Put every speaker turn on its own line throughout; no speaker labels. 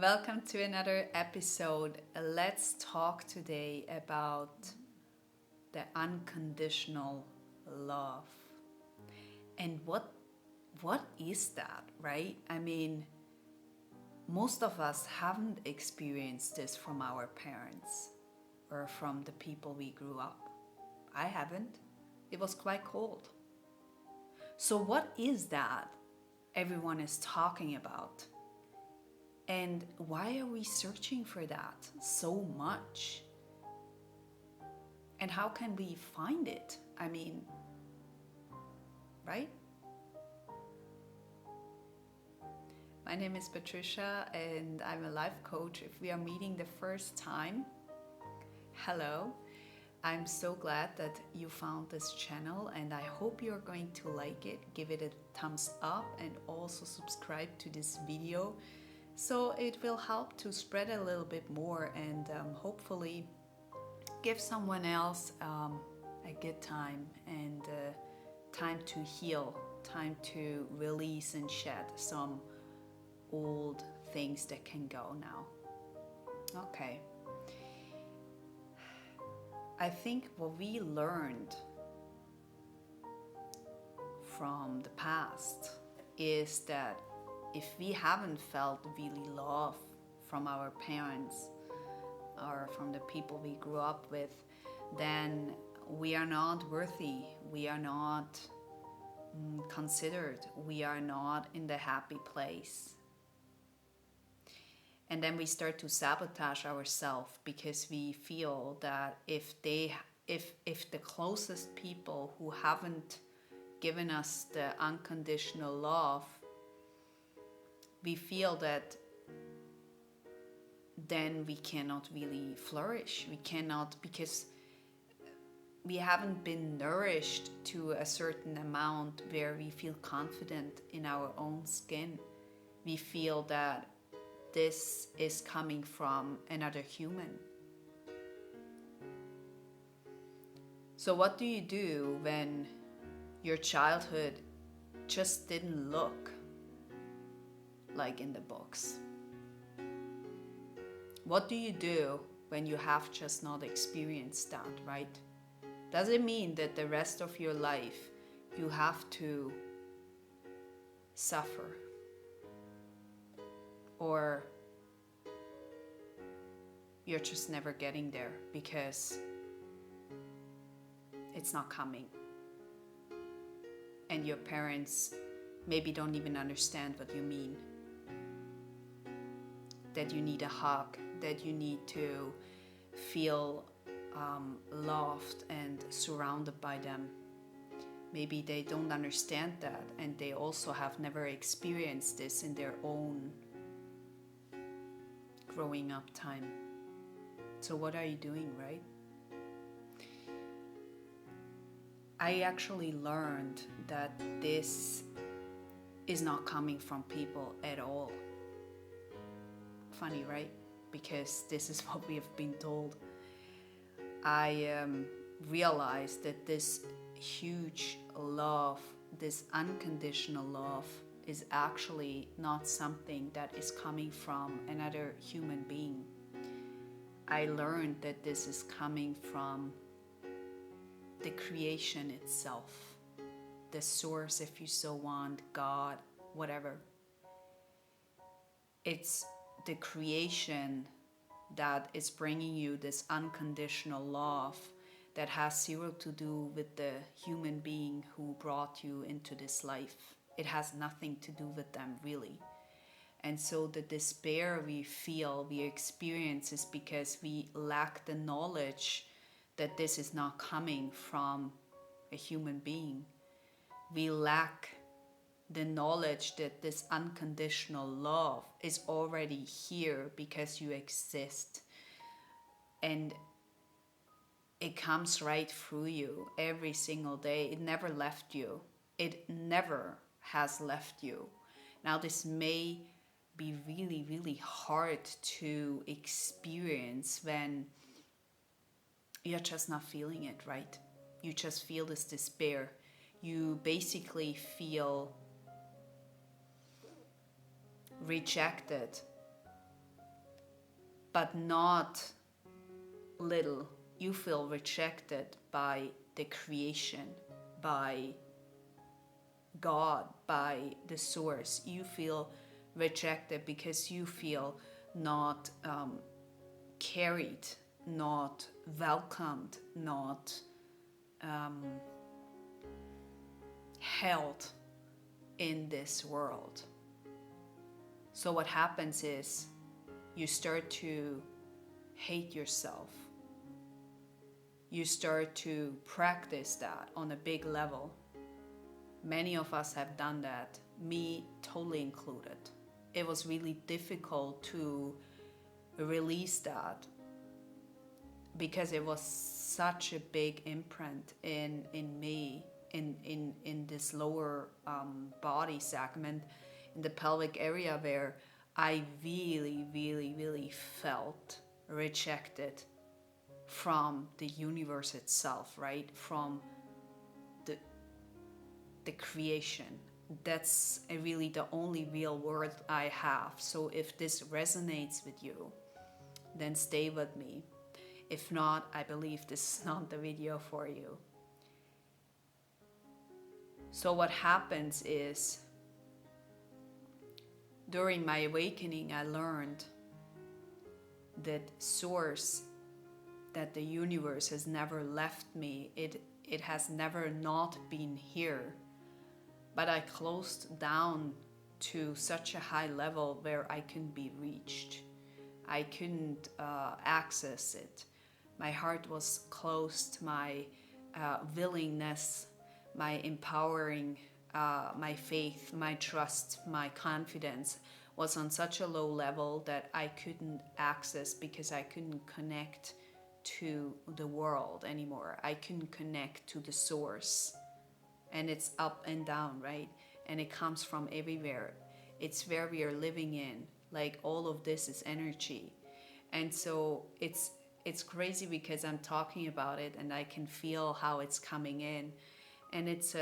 Welcome to another episode. Let's talk today about the unconditional love. And what is that, right? I mean, most of us haven't experienced this from our parents or from the people we grew up. I haven't. It was quite cold. So what is that everyone is talking about? And why are we searching for that so much? And how can we find it? I mean, right? My name is Patricia and I'm a life coach. If we are meeting the first time, hello. I'm so glad that you found this channel and I hope you're going to like it. Give it a thumbs up and also subscribe to this video. So it will help to spread a little bit more and hopefully give someone else a good time and time to heal, time to release and shed some old things that can go now. Okay. I think what we learned from the past is that if we haven't felt really love from our parents or from the people we grew up with, then we are not worthy, we are not considered, we are not in the happy place. And then we start to sabotage ourselves because we feel that if the closest people who haven't given us the unconditional love, we feel that then we cannot really flourish. We cannot, because we haven't been nourished to a certain amount where we feel confident in our own skin. We feel that this is coming from another human. So what do you do when your childhood just didn't look like in the books? What do you do when you have just not experienced that, right? Does it mean that the rest of your life you have to suffer? Or you're just never getting there because it's not coming. And your parents maybe don't even understand what you mean. That you need a hug, that you need to feel loved and surrounded by them. Maybe they don't understand that and they also have never experienced this in their own growing up time. So what are you doing, right? I actually learned that this is not coming from people at all. Funny, right? Because this is what we have been told. I realized that this huge love, this unconditional love, is actually not something that is coming from another human being. I learned that this is coming from the creation itself, the source, if you so want, God, whatever. It's the creation that is bringing you this unconditional love that has zero to do with the human being who brought you into this life. It has nothing to do with them, really. And so the despair we feel, we experience, is because we lack the knowledge that this is not coming from a human being. We lack the knowledge that this unconditional love is already here because you exist. And it comes right through you every single day. It never left you. It never has left you. Now, this may be really, really hard to experience when you're just not feeling it, right? You just feel this despair. You basically feel rejected but not little. You feel rejected by the creation, by God, by the source. You feel rejected because you feel not carried, not welcomed, not held in this world. So what happens is you start to hate yourself. You start to practice that on a big level. Many of us have done that, me totally included. It was really difficult to release that because it was such a big imprint in me, in this lower body segment, in the pelvic area, where I really felt rejected from the universe itself, right? From the creation. That's really the only real word I have. So if this resonates with you, then stay with me. If not, I believe this is not the video for you. So what happens is, during my awakening, I learned that source, that the universe has never left me. It has never not been here. But I closed down to such a high level where I couldn't be reached. I couldn't access it. My heart was closed. My willingness, my empowering, my faith, my trust, my confidence was on such a low level that I couldn't access, because I couldn't connect to the world anymore. I couldn't connect to the source. And it's up and down, right? And it comes from everywhere. It's where we are living in. Like, all of this is energy. And so it's crazy because I'm talking about it and I can feel how it's coming in. And it's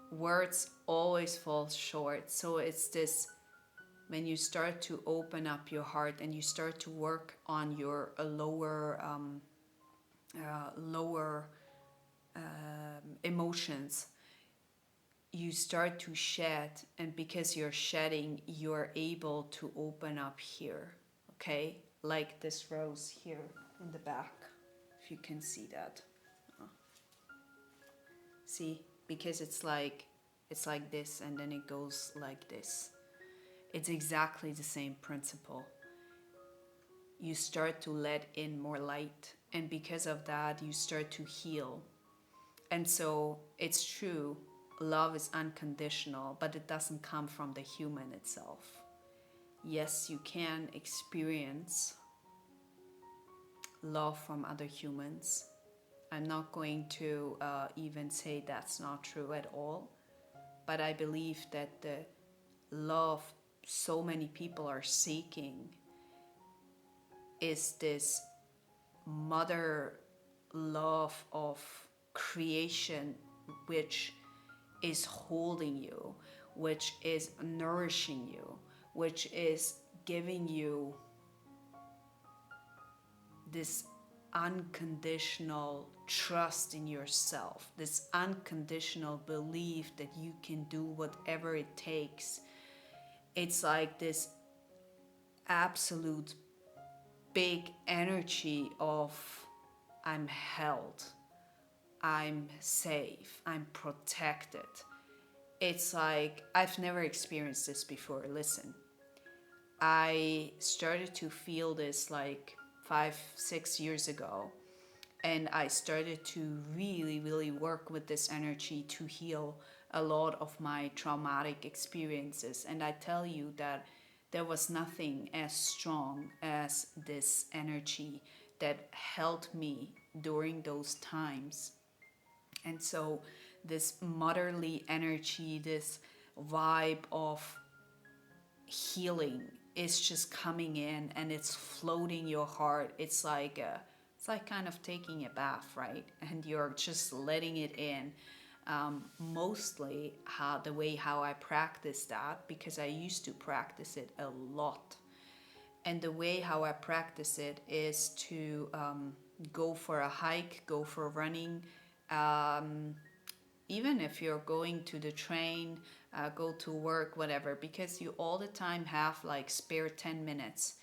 words always fall short. So it's this, when you start to open up your heart and you start to work on your lower emotions, you start to shed, and because you're shedding, you're able to open up here, okay? Like this rose here in the back, if you can see that. See, because it's like this, and then it goes like this. It's exactly the same principle. You start to let in more light, and because of that, you start to heal. And so it's true, love is unconditional, but it doesn't come from the human itself. Yes, you can experience love from other humans. I'm not going to even say that's not true at all, but I believe that the love so many people are seeking is this mother love of creation, which is holding you, which is nourishing you, which is giving you this unconditional trust in yourself, this unconditional belief that you can do whatever it takes. It's like this absolute big energy of, I'm held, I'm safe, I'm protected. It's like, I've never experienced this before. Listen, I started to feel this like 5-6 years ago, and I started to really work with this energy to heal a lot of my traumatic experiences. And I tell you that there was nothing as strong as this energy that held me during those times. And so this motherly energy, this vibe of healing is just coming in, and it's floating your heart. It's like kind of taking a bath, right? And you're just letting it in. mostly the way how I practice that, because I used to practice it a lot. And the way how I practice it is to go for a hike, go for running, even if you're going to the train, go to work, whatever, because you all the time have like spare 10 minutes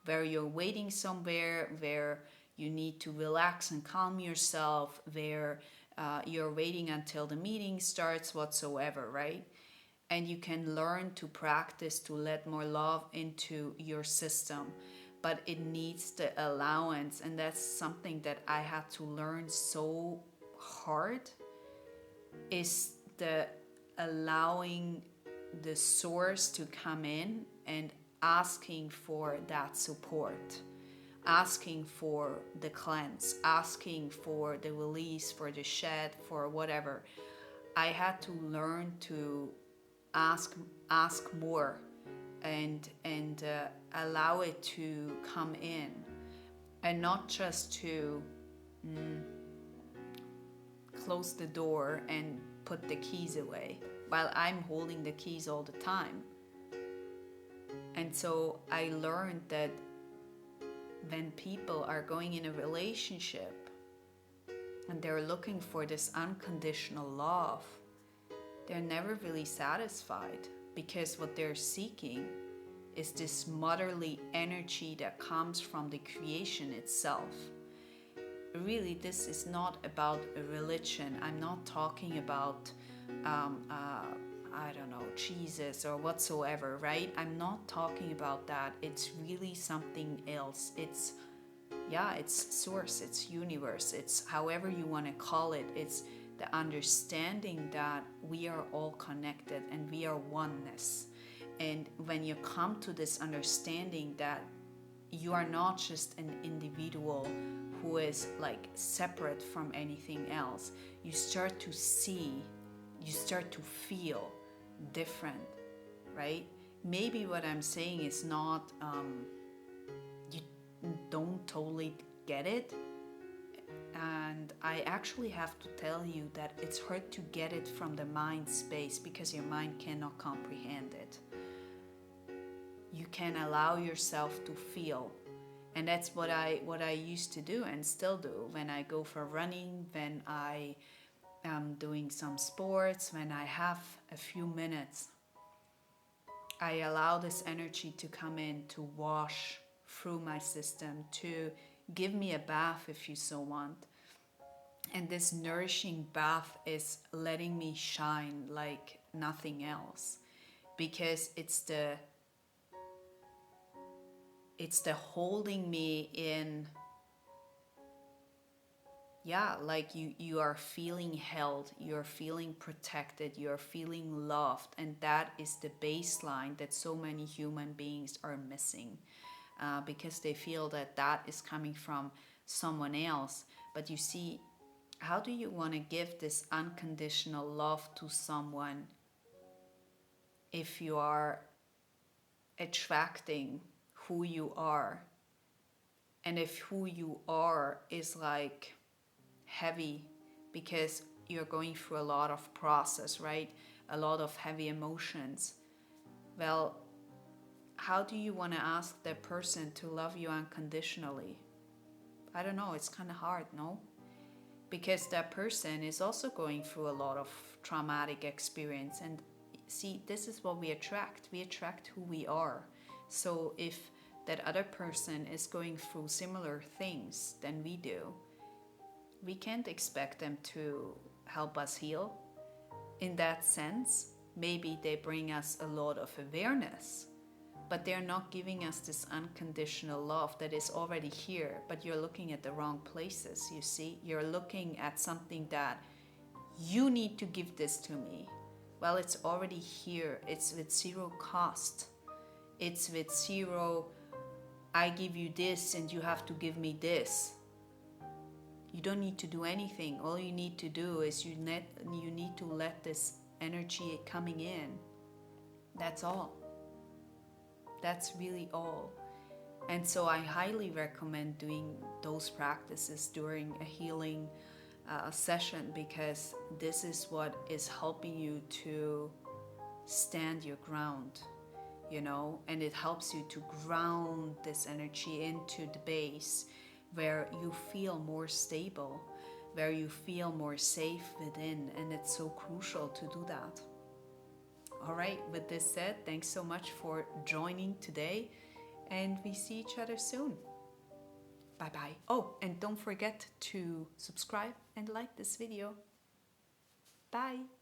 where you're waiting somewhere, where you need to relax and calm yourself, where you're waiting until the meeting starts, whatsoever, right? And you can learn to practice to let more love into your system. But it needs the allowance, and that's something that I had to learn so hard, is the allowing the source to come in and asking for that support, asking for the cleanse, asking for the release, for the shed, for whatever. I had to learn to ask more, and allow it to come in, and not just to close the door and put the keys away while I'm holding the keys all the time. And so I learned that when people are going in a relationship and they're looking for this unconditional love, they're never really satisfied, because what they're seeking is this motherly energy that comes from the creation itself. Really, this is not about a religion. I'm not talking about, I don't know, Jesus or whatsoever, right? I'm not talking about that. It's really something else. It's source, it's universe, it's however you want to call it. It's the understanding that we are all connected and we are oneness. And when you come to this understanding that you are not just an individual who is like separate from anything else, you start to see, you start to feel different, right? Maybe what I'm saying is not, you don't totally get it. And I actually have to tell you that it's hard to get it from the mind space, because your mind cannot comprehend it. You can allow yourself to feel. And that's what I used to do and still do when I go for running, when I am doing some sports, when I have a few minutes. I allow this energy to come in, to wash through my system, to give me a bath if you so want. And this nourishing bath is letting me shine like nothing else, because it's the holding me in, like you are feeling held, you're feeling protected, you're feeling loved. And that is the baseline that so many human beings are missing, because they feel that is coming from someone else. But you see, how do you want to give this unconditional love to someone if you are attracting who you are, and if who you are is like heavy because you're going through a lot of process, right? A lot of heavy emotions. Well, how do you want to ask that person to love you unconditionally? I don't know, it's kind of hard, no? Because that person is also going through a lot of traumatic experience. And see, this is what we attract. We attract who we are. So if that other person is going through similar things than we do, we can't expect them to help us heal. In that sense, maybe they bring us a lot of awareness, but they're not giving us this unconditional love that is already here. But you're looking at the wrong places, you see? You're looking at something that you need to give this to me. Well, it's already here. It's with zero cost. It's with zero, I give you this and you have to give me this. You don't need to do anything. All you need to do is you need to let this energy coming in. That's all. That's really all. And so I highly recommend doing those practices during a healing session, because this is what is helping you to stand your ground, you know, and it helps you to ground this energy into the base where you feel more stable, where you feel more safe within, and it's so crucial to do that. All right, with this said, thanks so much for joining today, and we see each other soon. Bye bye. Oh, and don't forget to subscribe and like this video. Bye.